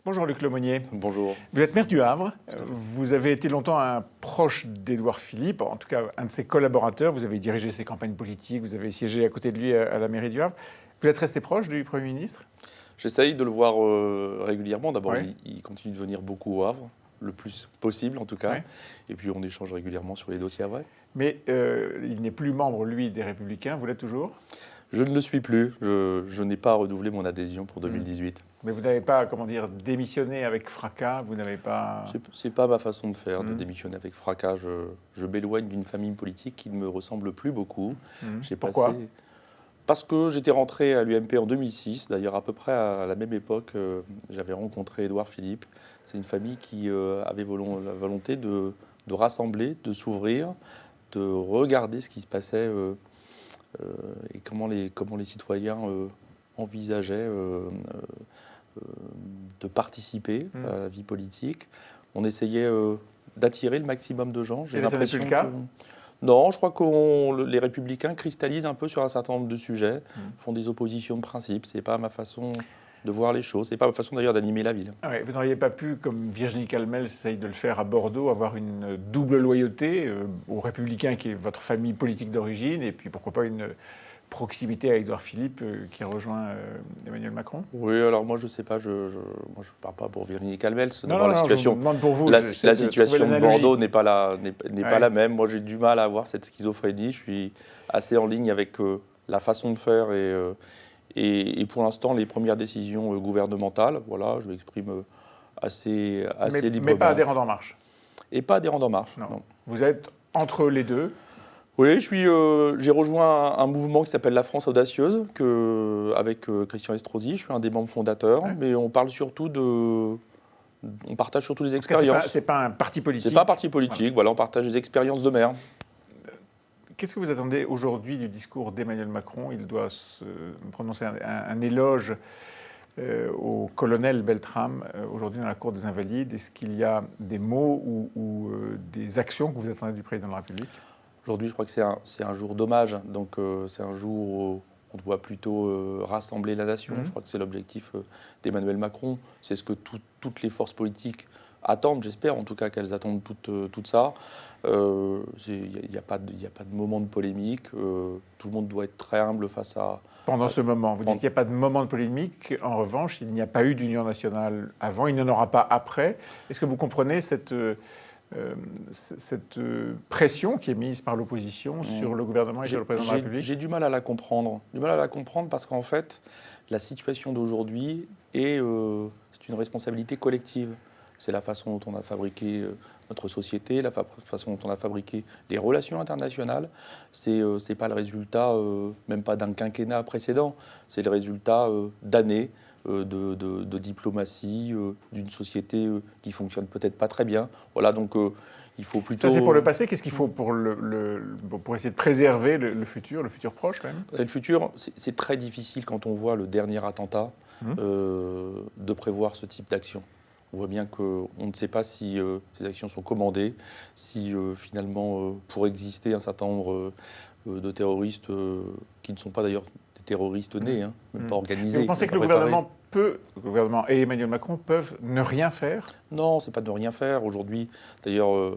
Bonjour Luc Lemonnier. Bonjour. Vous êtes maire du Havre. Vous avez été longtemps un proche d'Édouard Philippe, en tout cas un de ses collaborateurs. Vous avez dirigé ses campagnes politiques, vous avez siégé à côté de lui à la mairie du Havre. Vous êtes resté proche du Premier ministre? J'essaye de le voir régulièrement. D'abord, Ouais. il continue de venir beaucoup au Havre, le plus possible en tout cas. Ouais. Et puis on échange régulièrement sur les dossiers havrais. Mais il n'est plus membre, lui, des Républicains. Vous l'êtes toujours? Je ne le suis plus. Je n'ai pas renouvelé mon adhésion pour 2018. Mais vous n'avez pas, comment dire, démissionné avec fracas. Vous n'avez pas... C'est pas ma façon de faire, de Mm. démissionner avec fracas. Je m'éloigne d'une famille politique qui ne me ressemble plus beaucoup. Pourquoi? Parce que j'étais rentré à l'UMP en 2006, d'ailleurs à peu près à la même époque, j'avais rencontré Édouard Philippe. C'est une famille qui avait la volonté de rassembler, de s'ouvrir, de regarder ce qui se passait et comment les citoyens envisageaient de participer à la vie politique. On essayait d'attirer le maximum de gens. Et ça n'est plus le cas? Non, je crois que les Républicains cristallisent un peu sur un certain nombre de sujets, font des oppositions de principe. C'est pas ma façon de voir les choses. C'est pas ma façon d'ailleurs d'animer la ville. Ah ouais, vous n'auriez pas pu, comme Virginie Calmel essaye de le faire à Bordeaux, avoir une double loyauté aux Républicains, qui est votre famille politique d'origine, et puis pourquoi pas une proximité avec Édouard Philippe qui rejoint Emmanuel Macron? Oui, alors moi je sais pas, moi je parle pas pour Virginie Calmel. Non, la situation, je vous demande pour vous. la J'essaie de situation trouver de l'analogie. Bordeaux n'est pas la même. Moi j'ai du mal à avoir cette schizophrénie. Je suis assez en ligne avec la façon de faire et pour l'instant les premières décisions gouvernementales, voilà, je m'exprime assez librement. Mais pas adhérent d'En Marche. Et pas adhérent d'En Marche. Non. Non. Vous êtes entre les deux. Oui, j'ai rejoint un mouvement qui s'appelle La France Audacieuse, avec Christian Estrosi. Je suis un des membres fondateurs, Ouais. mais on partage surtout des expériences. C'est pas un parti politique. C'est pas un parti politique, voilà, on partage des expériences de maire. Qu'est-ce que vous attendez aujourd'hui du discours d'Emmanuel Macron? Il doit se prononcer un éloge au colonel Beltrame aujourd'hui dans la cour des Invalides. Est-ce qu'il y a des mots ou des actions que vous attendez du président de la République? Aujourd'hui, je crois que c'est un jour d'hommage, donc c'est un jour où on doit plutôt rassembler la nation. Je crois que c'est l'objectif d'Emmanuel Macron. C'est ce que toutes les forces politiques attendent, j'espère en tout cas qu'elles attendent tout ça. Il n'y a pas de moment de polémique. Tout le monde doit être très humble face à... Pendant ce moment, vous dites qu'il n'y a pas de moment de polémique. En revanche, il n'y a pas eu d'union nationale avant, il n'y en aura pas après. Est-ce que vous comprenez cette pression qui est mise par l'opposition sur le gouvernement et sur le président de la République? J'ai du mal à la comprendre. Du mal à la comprendre parce qu'en fait, la situation d'aujourd'hui c'est une responsabilité collective. C'est la façon dont on a fabriqué notre société, la façon dont on a fabriqué les relations internationales. C'est pas le résultat, même pas d'un quinquennat précédent. C'est le résultat d'années de diplomatie, d'une société qui fonctionne peut-être pas très bien. Voilà, donc il faut plutôt... Ça, c'est pour le passé. Qu'est-ce qu'il faut pour essayer de préserver le futur proche, quand même? Le futur, c'est très difficile quand on voit le dernier attentat de prévoir ce type d'action. On voit bien qu'on ne sait pas si ces actions sont commandées, si finalement, pour exister un certain nombre de terroristes qui ne sont pas d'ailleurs des terroristes nés, même pas organisés. Et vous pensez que le gouvernement et Emmanuel Macron peuvent ne rien faire? Non, c'est pas de ne rien faire. Aujourd'hui, d'ailleurs,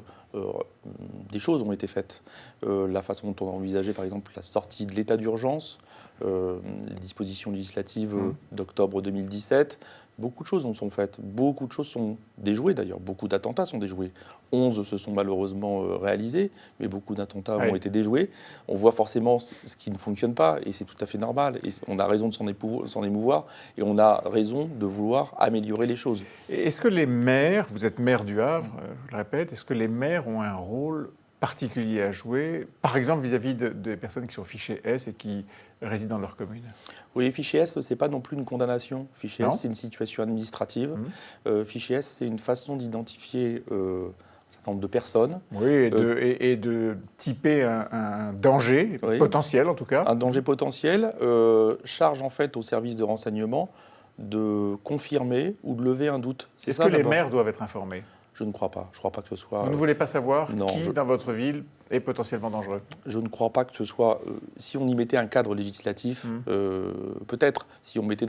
des choses ont été faites. La façon dont on a envisagé, par exemple, la sortie de l'état d'urgence, les dispositions législatives d'octobre 2017, beaucoup de choses en sont faites. Beaucoup de choses sont déjouées, d'ailleurs. Beaucoup d'attentats sont déjoués. 11 se sont malheureusement réalisés, mais beaucoup d'attentats ont été déjoués. On voit forcément ce qui ne fonctionne pas, et c'est tout à fait normal. Et on a raison de s'en émouvoir, et on a raison de vouloir améliorer les choses. Est-ce que les maires, vous êtes maire du Havre, je le répète, est-ce que les maires ont un rôle particulier à jouer, par exemple vis-à-vis des personnes qui sont fichées S et qui résident dans leur commune? Oui, fichier S, ce n'est pas non plus une condamnation. Fichier Non. S, c'est une situation administrative. Fichier S, c'est une façon d'identifier un certain nombre de personnes. Oui, et de typer un danger potentiel, en tout cas. Un danger potentiel, charge en fait au service de renseignement de confirmer ou de lever un doute. Est-ce que les maires doivent être informés? Je ne crois pas. Je ne crois pas que ce soit... Vous ne voulez pas savoir non, qui, dans votre ville, est potentiellement dangereux? Je ne crois pas que ce soit... si on y mettait un cadre législatif, peut-être, si on mettait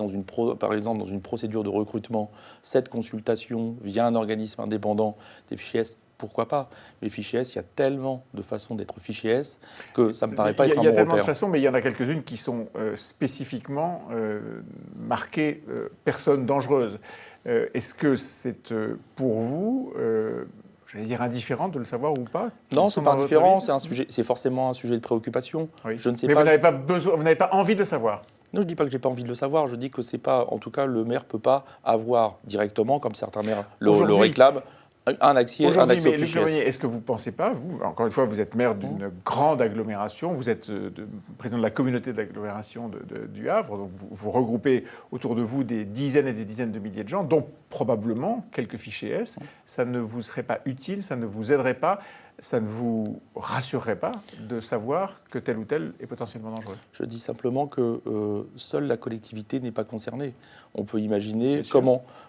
par exemple dans une procédure de recrutement, cette consultation via un organisme indépendant des fichiers S, pourquoi pas? Mais fichiers S, il y a tellement de façons d'être fichier S que ça ne me paraît pas être un bon repère. Il y a tellement de façons, mais il y en a quelques-unes qui sont spécifiquement marquées personnes dangereuses. Est-ce que c'est pour vous, j'allais dire, indifférent de le savoir ou pas? Non, ce n'est pas indifférent, c'est forcément un sujet de préoccupation. Oui. Je ne sais mais pas. Vous n'avez pas besoin, vous n'avez pas envie de le savoir? Non, je ne dis pas que je n'ai pas envie de le savoir, je dis que c'est pas, en tout cas, le maire ne peut pas avoir directement, comme certains maires le réclament, un accès au fichier S. Est-ce que vous ne pensez pas, vous, encore une fois, vous êtes maire d'une grande agglomération, vous êtes président de la communauté d'agglomération du Havre, donc vous regroupez autour de vous des dizaines et des dizaines de milliers de gens, dont probablement quelques fichiers S, ça ne vous serait pas utile, ça ne vous aiderait pas, ça ne vous rassurerait pas de savoir que tel ou tel est potentiellement dangereux? Je dis simplement que seule la collectivité n'est pas concernée. On peut imaginer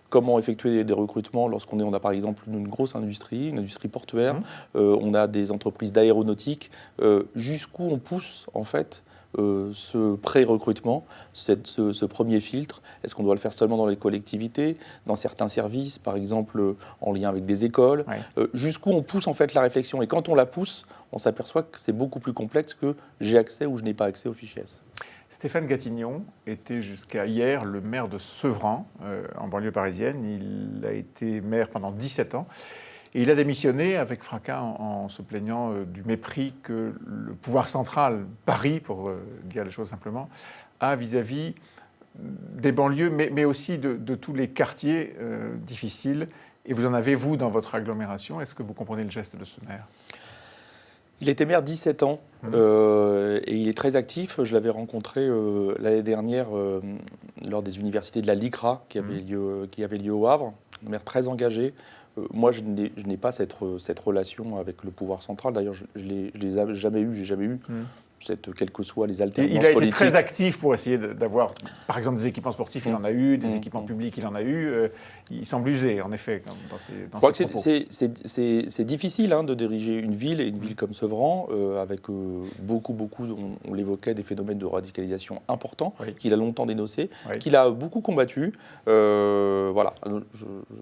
comment effectuer des recrutements lorsqu'on a par exemple une grosse industrie, une industrie portuaire, on a des entreprises d'aéronautique, jusqu'où on pousse en fait ce pré-recrutement, ce premier filtre. Est-ce qu'on doit le faire seulement dans les collectivités, dans certains services, par exemple en lien avec des écoles, jusqu'où on pousse en fait la réflexion. Et quand on la pousse, on s'aperçoit que c'est beaucoup plus complexe que j'ai accès ou je n'ai pas accès au fichier S. Stéphane Gatignon était jusqu'à hier le maire de Sevran, en banlieue parisienne. Il a été maire pendant 17 ans. Et il a démissionné avec fracas en se plaignant du mépris que le pouvoir central, Paris, pour dire les choses simplement, a vis-à-vis des banlieues, mais aussi de tous les quartiers difficiles. Et vous en avez, vous, dans votre agglomération. Est-ce que vous comprenez le geste de ce maire? Il était maire 17 ans et il est très actif. Je l'avais rencontré l'année dernière lors des universités de la LICRA qui avait lieu au Havre. Un maire très engagé. Moi, je n'ai pas cette relation avec le pouvoir central. D'ailleurs, je ne l'ai jamais eu. Quelles que soient les alternances politiques. Il a été politiques. très actif pour essayer d'avoir, par exemple, des équipements sportifs, il en a eu, des équipements publics, il en a eu. Il semble usé, en effet, dans ses propos. Je crois que c'est difficile de diriger une ville, et une ville comme Sevran, avec beaucoup, on l'évoquait, des phénomènes de radicalisation importants, qu'il a longtemps dénoncés, qu'il a beaucoup combattu. Voilà,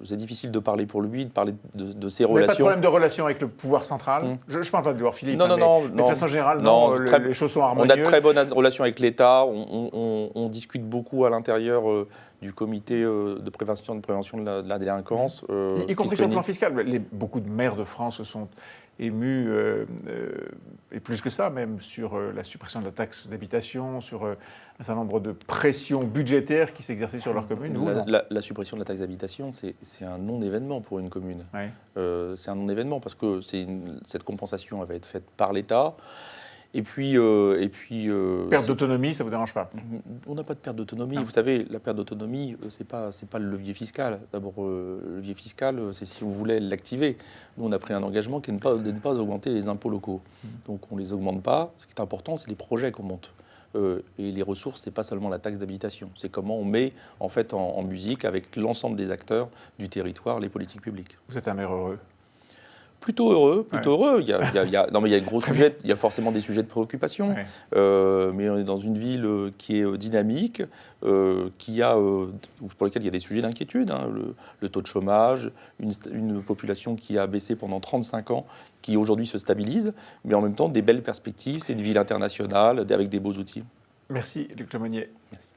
c'est difficile de parler pour lui, de parler de ses relations. Vous n'avez pas de problème de relation avec le pouvoir central? Je ne parle pas d'Édouard Philippe, mais de façon générale, les choses sont harmonieuses. On a de très bonnes relations avec l'État, on discute beaucoup à l'intérieur du comité de prévention de la délinquance. Y compris sur le plan fiscal. Beaucoup de maires de France se sont émus, et plus que ça même, sur la suppression de la taxe d'habitation, sur un certain nombre de pressions budgétaires qui s'exerçaient sur leur commune. La suppression de la taxe d'habitation, c'est un non-événement pour une commune. C'est un non-événement parce que cette compensation avait été faite par l'État. Et puis perte d'autonomie, ça ne vous dérange pas? On n'a pas de perte d'autonomie. Vous savez, la perte d'autonomie, c'est pas le levier fiscal. D'abord, le levier fiscal, c'est si on voulait l'activer. Nous, on a pris un engagement qui est de ne pas augmenter les impôts locaux. Donc, on ne les augmente pas. Ce qui est important, c'est les projets qu'on monte. Et les ressources, c'est pas seulement la taxe d'habitation. C'est comment on met en fait en musique avec l'ensemble des acteurs du territoire les politiques publiques. Vous êtes un maire heureux? Plutôt heureux. Il y a de gros sujets, il y a forcément des sujets de préoccupation, mais on est dans une ville qui est dynamique, pour laquelle il y a des sujets d'inquiétude, le taux de chômage, une population qui a baissé pendant 35 ans, qui aujourd'hui se stabilise, mais en même temps des belles perspectives, c'est une ville internationale avec des beaux outils. Merci Luc Lemonnier. Merci.